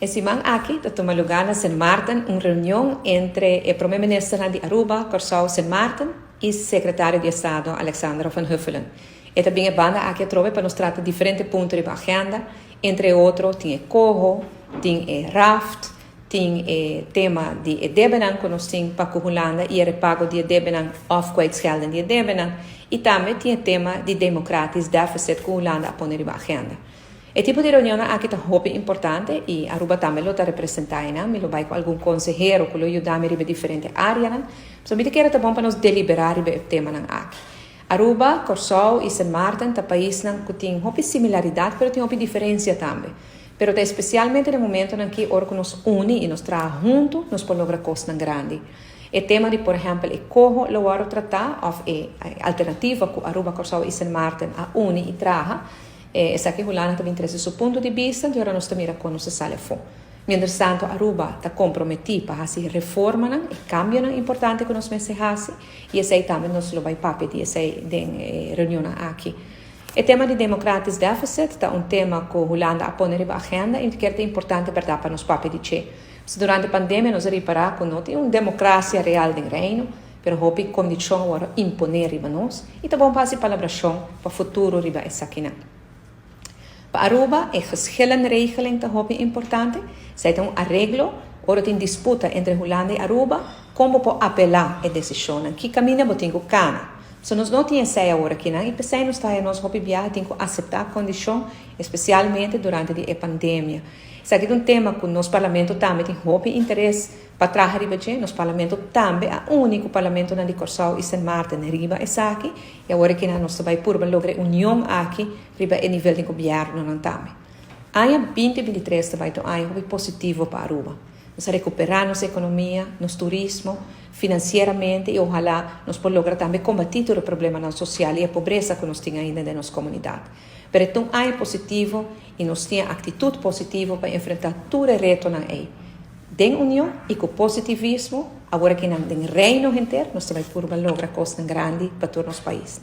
Esimang aqui, toma lugar na San Martin, uma reunião entre o primeiro-ministro de Aruba, Corsao San Martin, e o secretário de Estado, Alexandra Van Huffelen. E também a banda aqui trova para nos tratar diferentes pontos da agenda, entre outros, tem o coho, tem o raft, tem o tema de debenan, que nós temos para a Holanda, e o repago de debenan, afkwijtsgelden de debenan, e também tem o tema de democratisch deficit que a Holanda põe na agenda. E tipo de reunião aqui está muito importante e Aruba também lo está representando, me lo vai com algum consejero que lo ajuda a me diferentes áreas, so me que era bom para nos deliberar sobre o tema aqui. Aruba, Corsao e San Martin tá país que tem uma similaridade, mas tem uma diferença também. Pero é especialmente no momento em que orco nos une e nos traz junto, nos pode lograr coisas grandes. O tema de, por exemplo, o como lo vamos tratar, ou a alternativa que Aruba, Corsao e San Martin a une e traz, essa aqui Holanda também traz seu ponto de vista, e agora nós também como se sale fora. Mientras tanto, Aruba está comprometida para fazer reformas e cambios importantes que nós fazemos, e esse também nós lo vai para pedir essa reunião aqui. O tema de democratisch deficit é tema que Holanda põe na agenda e que é importante para nós para pedir. Durante a pandemia nós reparamos que não tem uma democracia real no reino, pero hopi condição agora imponer riba nós e tá bom para palabração para o futuro riba essa aqui. Para Aruba, a geschillenregeling é muito importante. Zij tem arreglo, ora tem disputa entre Holanda e Aruba, como pode apelar a decisão. Que caminho botem com cana. Se nós não tínhamos essa agora aqui, e pensamos que nós hopi viajar tem que aceitar a condição, especialmente durante a pandemia. Isso aqui é tema que nosso parlamento também tem hopi interesse para trazer riba de. Nosso parlamento também é o único parlamento na de Corsao e San Martin riba essa aqui. E agora que nós vai por lograr união aqui riba a nível de governo não também. Ano 2023 vai ter ano positivo para Aruba. Nós recuperar nossa economia, nosso turismo, financeiramente e ojalá nós podemos lograr também combater o problema social e a pobreza que nós temos ainda na nossa comunidade. Pero é um ano positivo e nós temos atitude positiva para enfrentar todo o reto na aí. Den união e com positivismo, agora que no reino inteiro, nós também podemos lograr coisas grandes para todo o nosso país.